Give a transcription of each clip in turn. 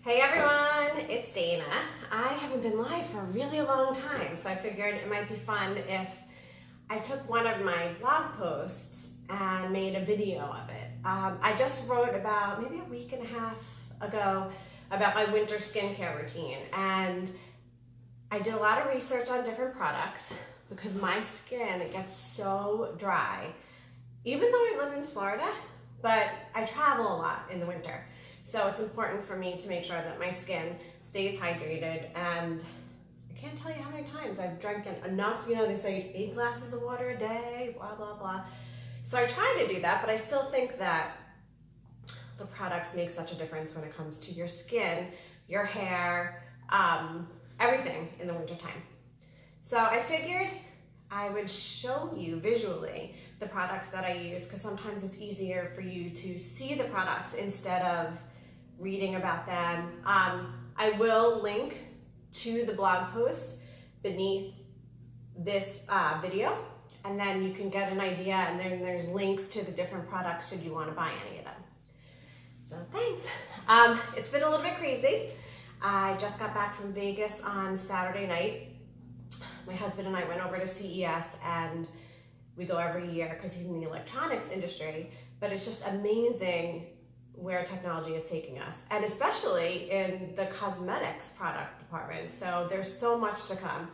Hey everyone, it's Dana. I haven't been live for a really long time, so I figured it might be fun if I took one of my blog posts and made a video of it. I just wrote about maybe a week and a half ago about my winter skincare routine, and I did a lot of research on different products because my skin gets so dry, even though I live in Florida, but I travel a lot in the winter. So it's important for me to make sure that my skin stays hydrated, and I can't tell you how many times I've drank enough, they say 8 glasses of water a day, blah, blah, blah. So I try to do that, but I still think that the products make such a difference when it comes to your skin, your hair, everything in the wintertime. So I figured I would show you visually the products that I use, because sometimes it's easier for you to see the products instead of reading about them. I will link to the blog post beneath this video, and then you can get an idea, and then there's links to the different products should you want to buy any of them. So thanks. It's been a little bit crazy. I just got back from Vegas on Saturday night. My husband and I went over to CES, and we go every year because he's in the electronics industry, but it's just amazing where technology is taking us, and especially in the cosmetics product department. So there's so much to come.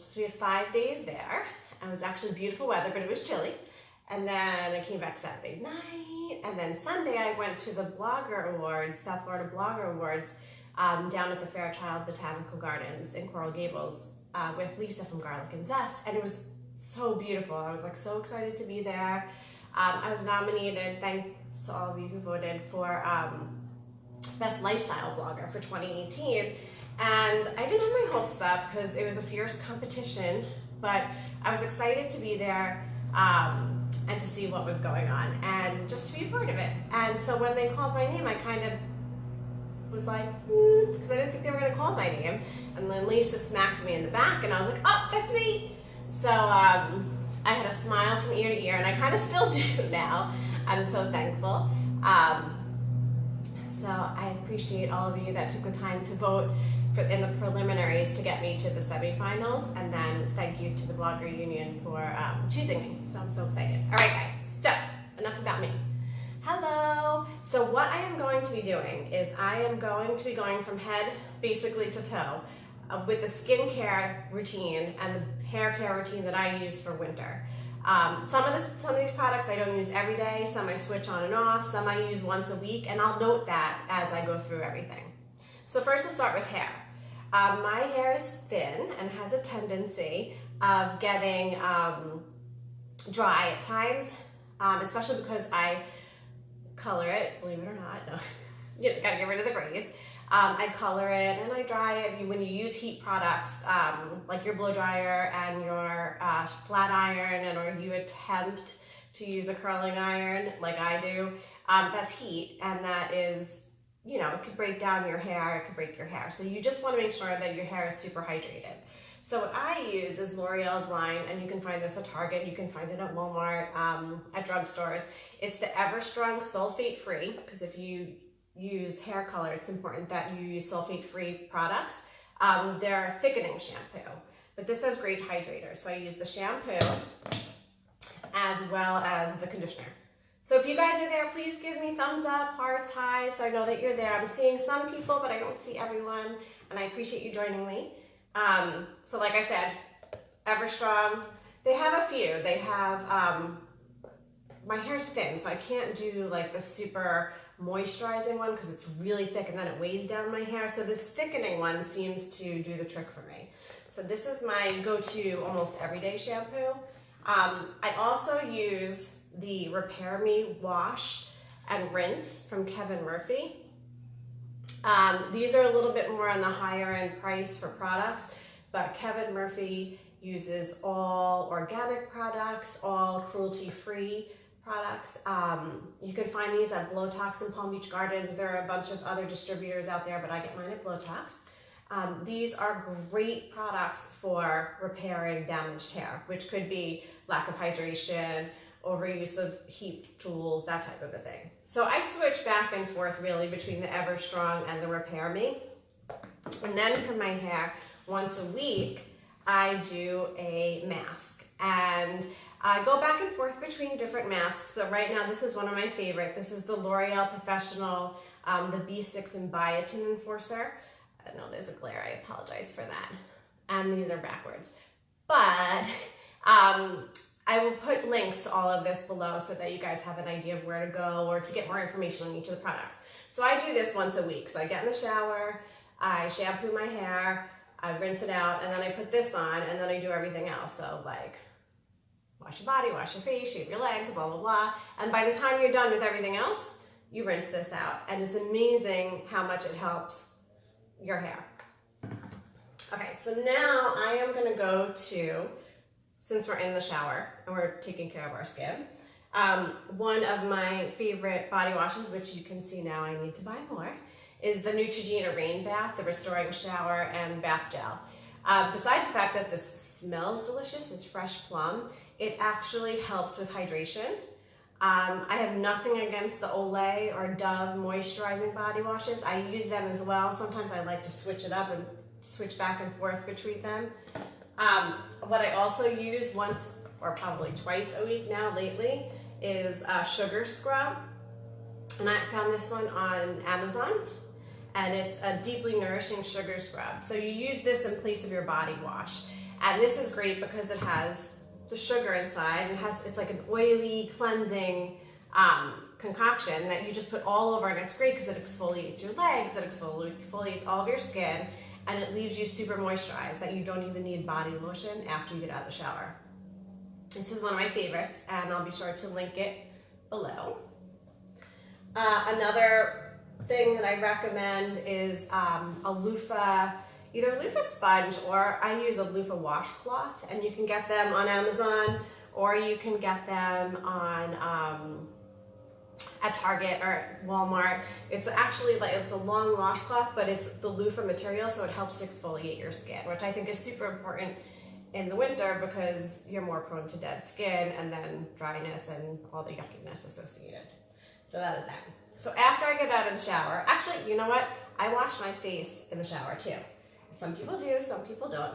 So we had 5 days there. It was actually beautiful weather, but it was chilly. And then I came back Saturday night, and then Sunday I went to the Blogger Awards, South Florida Blogger Awards, down at the Fairchild Botanical Gardens in Coral Gables with Lisa from Garlic and Zest, and it was so beautiful. I was like so excited to be there. I was nominated, thanks to all of you who voted, for Best Lifestyle Blogger for 2018, and I didn't have my hopes up because it was a fierce competition, but I was excited to be there and to see what was going on and just to be a part of it. And so when they called my name, I kind of was like, because I didn't think they were going to call my name, and then Lisa smacked me in the back, and I was like, oh, that's me. So I had a smile from ear to ear, and I kind of still do now. I'm so thankful. So I appreciate all of you that took the time to vote in the preliminaries to get me to the semifinals, and then thank you to the Blogger Union for choosing me. So I'm so excited. All right, guys, so enough about me. Hello. So what I am going to be doing is I am going to be going from head basically to toe with the skincare routine and the hair care routine that I use for winter. Some of these products I don't use every day, some I switch on and off, some I use once a week, and I'll note that as I go through everything. So first we'll start with hair. My hair is thin and has a tendency of getting dry at times, especially because I color it, believe it or not. No. Gotta get rid of the grays. I color it and I dry it. When you use heat products, like your blow dryer and your flat iron, or you attempt to use a curling iron like I do, that's heat, and that is, it could break down your hair, it could break your hair. So you just want to make sure that your hair is super hydrated. So what I use is L'Oreal's line, and you can find this at Target, you can find it at Walmart, at drugstores. It's the Everstrong sulfate-free, because if you use hair color, it's important that you use sulfate-free products. They're a thickening shampoo, but this has great hydrators. So I use the shampoo as well as the conditioner. So if you guys are there, please give me thumbs up, hearts high, so I know that you're there. I'm seeing some people, but I don't see everyone, and I appreciate you joining me. So like I said, Everstrong, they have a few. They have, my hair's thin, so I can't do like the super moisturizing one because it's really thick and then it weighs down my hair. So this thickening one seems to do the trick for me. So this is my go-to almost everyday shampoo. I also use the Repair Me Wash and Rinse from Kevin Murphy. These are a little bit more on the higher end price for products, but Kevin Murphy uses all organic products, all cruelty-free products. You can find these at Blowtox and Palm Beach Gardens. There are a bunch of other distributors out there, but I get mine at Blowtox. These are great products for repairing damaged hair, which could be lack of hydration, overuse of heat tools, that type of a thing. So I switch back and forth really between the Everstrong and the Repair Me. And then for my hair, once a week, I do a mask. And I go back and forth between different masks, but right now this is one of my favorite. This is the L'Oreal Professional, the B6 and Biotin Enforcer. I know there's a glare, I apologize for that. And these are backwards. But I will put links to all of this below so that you guys have an idea of where to go or to get more information on each of the products. So I do this once a week. So I get in the shower, I shampoo my hair, I rinse it out, and then I put this on, and then I do everything else. So like, wash your body, wash your face, shave your legs, blah, blah, blah. And by the time you're done with everything else, you rinse this out. And it's amazing how much it helps your hair. Okay, so now I am gonna go to, since we're in the shower and we're taking care of our skin, one of my favorite body washes, which you can see now I need to buy more, is the Neutrogena Rain Bath, the Restoring Shower and Bath Gel. Besides the fact that this smells delicious, it's fresh plum, it actually helps with hydration. I have nothing against the Olay or Dove moisturizing body washes. I use them as well. Sometimes I like to switch it up and switch back and forth between them. What I also use once or probably twice a week now lately is Sugar Scrub. And I found this one on Amazon, and it's a deeply nourishing sugar scrub. So you use this in place of your body wash. And this is great because it has the sugar inside, and it's like an oily cleansing concoction that you just put all over, and it's great because it exfoliates your legs, it exfoliates all of your skin, and it leaves you super moisturized that you don't even need body lotion after you get out of the shower. This is one of my favorites, and I'll be sure to link it below. Another thing that I recommend is a loofah, either a loofah sponge, or I use a loofah washcloth, and you can get them on Amazon, or you can get them on at Target or Walmart. It's actually like, it's a long washcloth, but it's the loofah material, so it helps to exfoliate your skin, which I think is super important in the winter because you're more prone to dead skin and then dryness and all the yuckiness associated. So that is that. So after I get out of the shower, actually, you know what? I wash my face in the shower too. Some people do, some people don't.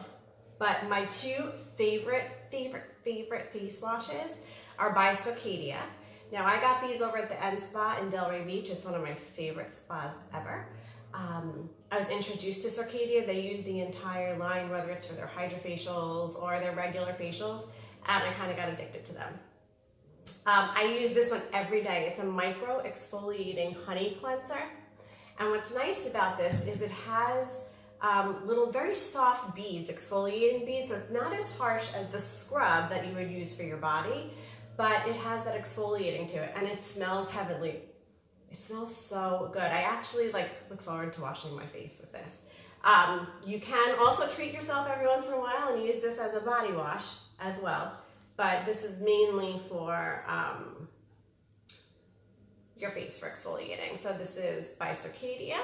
But my two favorite face washes are by Circadia. Now I got these over at the End Spa in Delray Beach. It's one of my favorite spas ever. I was introduced to Circadia. They use the entire line, whether it's for their hydrofacials or their regular facials, and I kind of got addicted to them. I use this one every day. It's a micro exfoliating honey cleanser. And what's nice about this is it has little very soft beads, exfoliating beads, so it's not as harsh as the scrub that you would use for your body, but it has that exfoliating to it, and it smells heavenly. It smells so good. I actually look forward to washing my face with this. You can also treat yourself every once in a while and use this as a body wash as well, but this is mainly for your face for exfoliating. So this is by Circadia.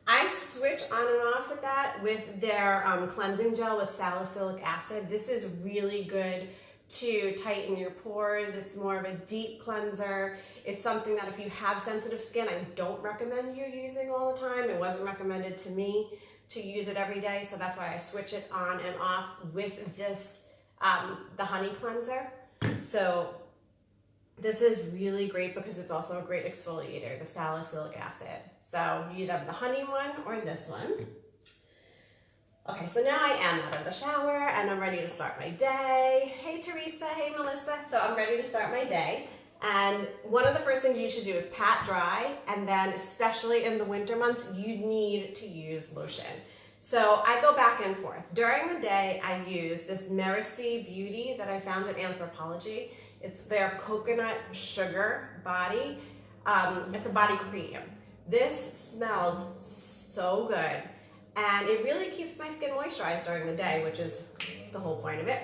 I switch on and off with that with their cleansing gel with salicylic acid. This is really good to tighten your pores. It's more of a deep cleanser. It's something that if you have sensitive skin, I don't recommend you using all the time. It wasn't recommended to me to use it every day, so that's why I switch it on and off with this, the honey cleanser. So this is really great because it's also a great exfoliator, the salicylic acid. So you either have the honey one or this one. Okay, so now I am out of the shower and I'm ready to start my day. Hey Teresa, hey Melissa. So I'm ready to start my day. And one of the first things you should do is pat dry, and then especially in the winter months, you need to use lotion. So I go back and forth. During the day, I use this Meracy Beauty that I found at Anthropologie. It's their coconut sugar body. It's a body cream. This smells so good. And it really keeps my skin moisturized during the day, which is the whole point of it.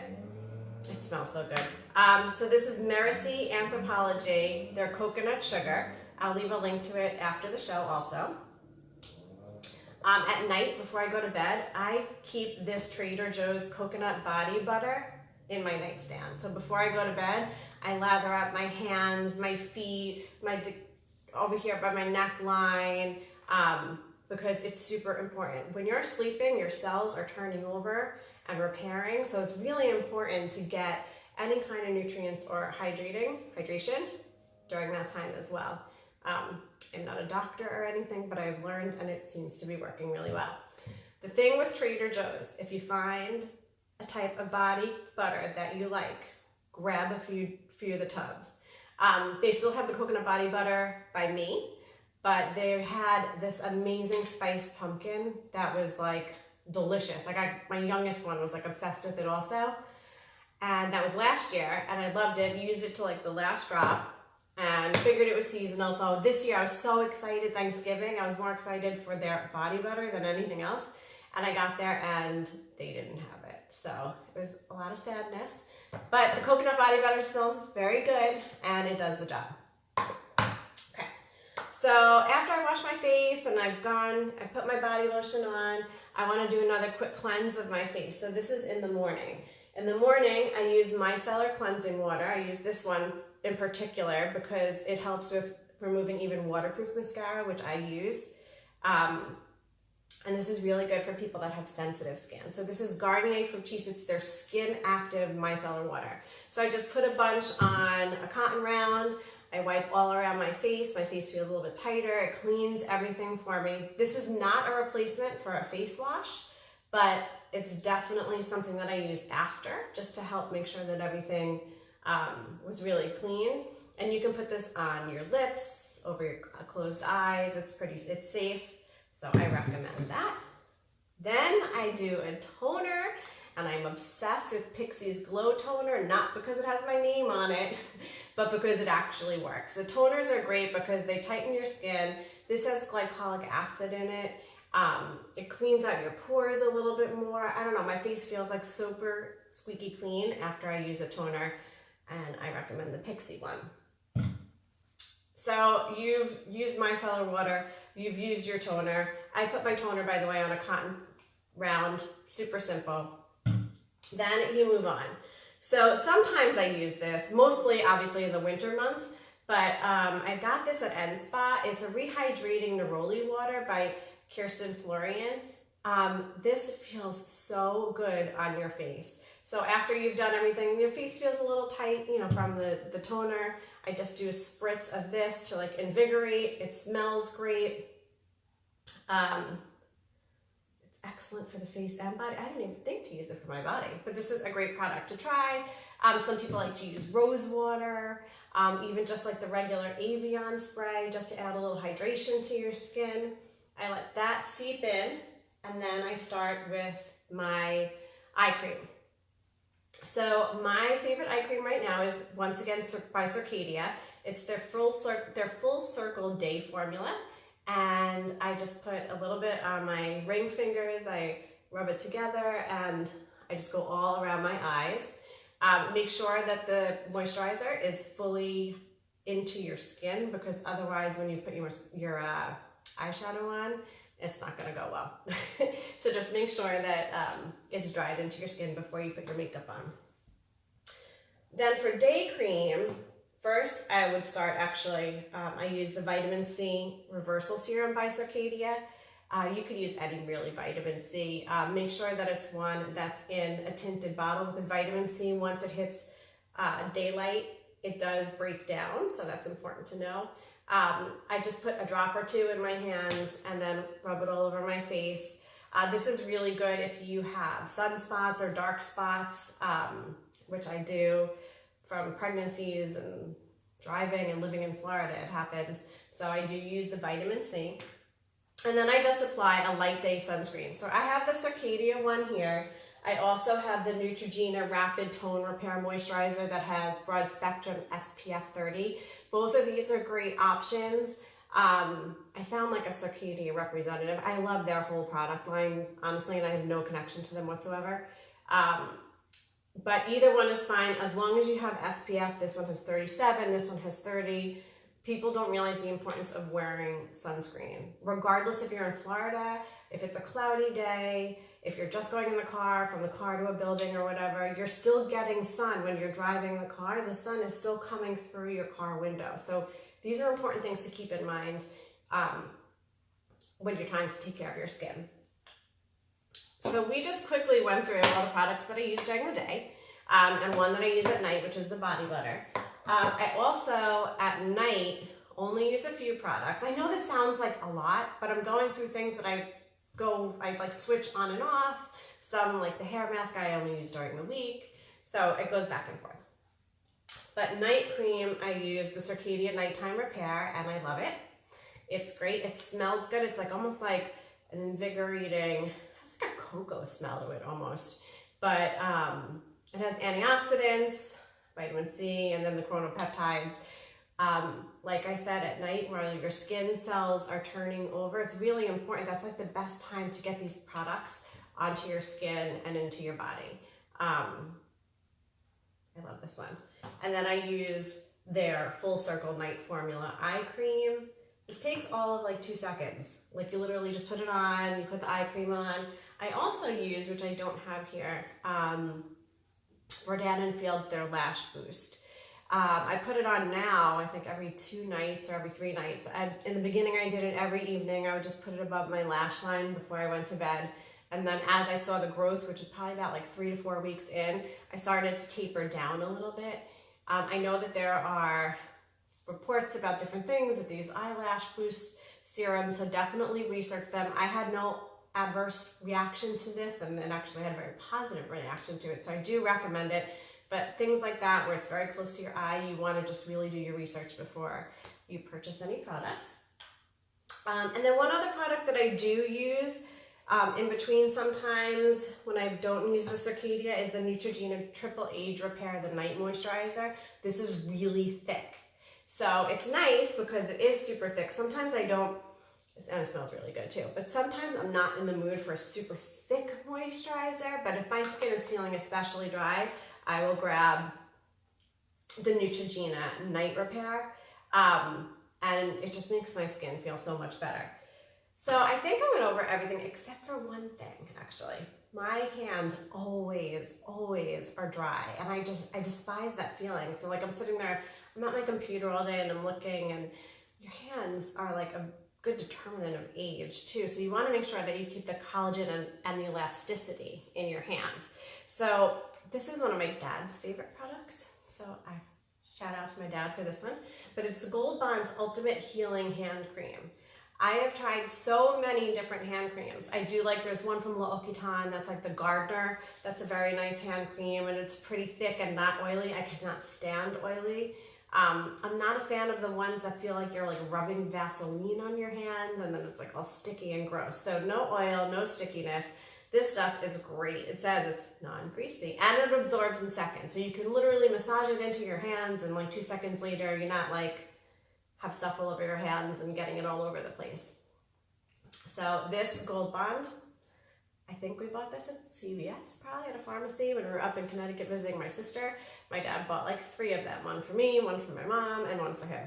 It smells so good. So this is Meracy Anthropologie, their coconut sugar. I'll leave a link to it after the show also. At night, before I go to bed, I keep this Trader Joe's coconut body butter in my nightstand. So before I go to bed, I lather up my hands, my feet, over here by my neckline, because it's super important. When you're sleeping, your cells are turning over and repairing, so it's really important to get any kind of nutrients or hydration during that time as well. I'm not a doctor or anything, but I've learned and it seems to be working really well. The thing with Trader Joe's, if you find a type of body butter that you like, grab a few of the tubs. They still have the coconut body butter by me, but they had this amazing spiced pumpkin that was like delicious. My youngest one was like obsessed with it also. And that was last year and I loved it, used it to like the last drop and figured it was seasonal. So this year I was so excited, Thanksgiving, I was more excited for their body butter than anything else. And I got there and they didn't have it. So it was a lot of sadness, but the coconut body butter smells very good and it does the job. Okay, so after I wash my face and I put my body lotion on, I want to do another quick cleanse of my face. So this is in the morning. In the morning, I use micellar cleansing water. I use this one in particular because it helps with removing even waterproof mascara, which I use. And this is really good for people that have sensitive skin. So this is Garnier Fructis. It's their skin active micellar water. So I just put a bunch on a cotton round. I wipe all around my face. My face feels a little bit tighter. It cleans everything for me. This is not a replacement for a face wash, but it's definitely something that I use after just to help make sure that everything was really clean. And you can put this on your lips, over your closed eyes. It's safe. So I recommend that. Then I do a toner, and I'm obsessed with Pixie's Glow Toner, not because it has my name on it, but because it actually works. The toners are great because they tighten your skin. This has glycolic acid in it. It cleans out your pores a little bit more. I don't know, my face feels like super squeaky clean after I use a toner, and I recommend the Pixie one. So you've used micellar water, you've used your toner. I put my toner, by the way, on a cotton round, super simple. Then you move on. So sometimes I use this, mostly obviously in the winter months, but I got this at N-Spa. It's a rehydrating neroli water by Kirsten Florian. This feels so good on your face. So after you've done everything, your face feels a little tight, from the toner. I just do a spritz of this to like invigorate. It smells great. It's excellent for the face and body. I didn't even think to use it for my body, but this is a great product to try. Some people like to use rose water, even just like the regular Avion spray, just to add a little hydration to your skin. I let that seep in, and then I start with my eye cream. So my favorite eye cream right now is, once again, by Circadia. It's their full circle day formula, and I just put a little bit on my ring fingers. I rub it together, and I just go all around my eyes. Make sure that the moisturizer is fully into your skin, because otherwise when you put your eyeshadow on, it's not gonna go well. So just make sure that it's dried into your skin before you put your makeup on. Then for day cream, first I would start I use the vitamin C reversal serum by Circadia. You could use any really vitamin C. Make sure that it's one that's in a tinted bottle, because vitamin C, once it hits daylight, it does break down, so that's important to know. I just put a drop or two in my hands and then rub it all over my face. This is really good if you have sunspots or dark spots, which I do from pregnancies and driving and living in Florida, it happens. So I do use the vitamin C. And then I just apply a light day sunscreen. So I have the Circadia one here. I also have the Neutrogena Rapid Tone Repair Moisturizer that has broad spectrum SPF 30. Both of these are great options. I sound like a Circadia representative. I love their whole product line, honestly, and I have no connection to them whatsoever. But either one is fine as long as you have SPF. This one has 37, this one has 30. people don't realize the importance of wearing sunscreen. Regardless if you're in Florida, if it's a cloudy day, if you're just going in the car, from the car to a building or whatever, you're still getting sun when you're driving the car. The sun is still coming through your car window. So these are important things to keep in mind when you're trying to take care of your skin. So we just quickly went through all the products that I use during the day, and one that I use at night, which is the body butter. I also, at night, only use a few products. I know this sounds like a lot, but I'm going through things that I like switch on and off. Some, like the hair mask, I only use during the week. So it goes back and forth. But night cream, I use the Circadia Nighttime Repair, and I love it. It's great. It smells good. It's like almost like an invigorating, it has like a cocoa smell to it almost. But it has antioxidants, vitamin C, and then the chronopeptides. Like I said, at night where your skin cells are turning over, it's really important. That's like the best time to get these products onto your skin and into your body. I love this one. And then I use their Full Circle Night Formula Eye Cream. This takes all of like 2 seconds. Like you literally just put it on, you put the eye cream on. I also use, which I don't have here, Rodan & Fields, their Lash Boost. I put it on now, I think every 2 nights or every 3 nights. In the beginning, I did it every evening. I would just put it above my lash line before I went to bed. And then as I saw the growth, which is probably about like 3 to 4 weeks in, I started to taper down a little bit. I know that there are reports about different things with these eyelash boost serums, so definitely research them. I had no adverse reaction to this, and then actually had a very positive reaction to it, so I do recommend it. But things like that, where it's very close to your eye, you want to just really do your research before you purchase any products. And then one other product that I do use in between sometimes when I don't use the Circadia is the Neutrogena Triple Age Repair, the Night Moisturizer. This is really thick. So it's nice because it is super thick. Sometimes I don't, and it smells really good too, but sometimes I'm not in the mood for a super thick moisturizer. But if my skin is feeling especially dry, I will grab the Neutrogena Night Repair, and it just makes my skin feel so much better. So I think I went over everything except for one thing, actually. My hands always are dry, and I despise that feeling. So like I'm sitting there, I'm at my computer all day and I'm looking, and your hands are like a good determinant of age too. So you want to make sure that you keep the collagen and the elasticity in your hands. So this is one of my dad's favorite products. So I shout out to my dad for this one, but it's the Gold Bond's Ultimate Healing Hand Cream. I have tried so many different hand creams. I do like, there's one from L'Occitane that's like the Gardener. That's a very nice hand cream, and it's pretty thick and not oily. I cannot stand oily. I'm not a fan of the ones that feel like you're like rubbing Vaseline on your hands and then it's like all sticky and gross. So no oil, no stickiness. This stuff is great. It says it's non-greasy and it absorbs in seconds. So you can literally massage it into your hands, and like 2 seconds later, you're not like have stuff all over your hands and getting it all over the place. So this Gold Bond, I think we bought this at CVS, probably at a pharmacy when we were up in Connecticut visiting my sister. My dad bought like 3 of them, one for me, one for my mom, and one for him.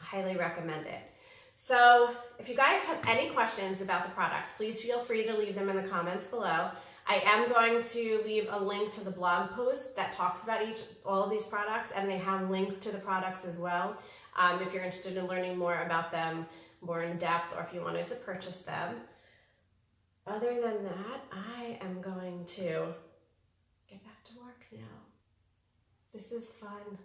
I highly recommend it. So if you guys have any questions about the products, please feel free to leave them in the comments below. I am going to leave a link to the blog post that talks about all of these products, and they have links to the products as well. If you're interested in learning more about them more in depth, or if you wanted to purchase them. Other than that, I am going to get back to work now. This is fun.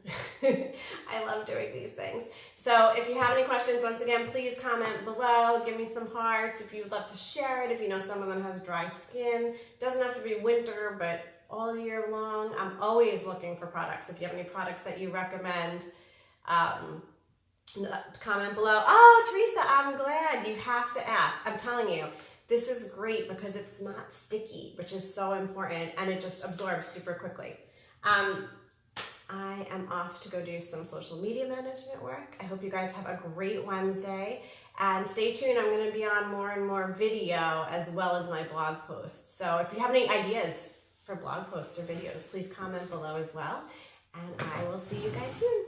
I love doing these things. So if you have any questions, once again, please comment below. Give me some hearts if you would love to share it. If you know someone that has dry skin, it doesn't have to be winter, but all year long. I'm always looking for products. If you have any products that you recommend, comment below. Oh, Teresa, I'm glad. You have to ask. I'm telling you, this is great because it's not sticky, which is so important, and it just absorbs super quickly. I am off to go do some social media management work. I hope you guys have a great Wednesday, and stay tuned. I'm going to be on more and more video as well as my blog posts. So if you have any ideas for blog posts or videos, please comment below as well, and I will see you guys soon.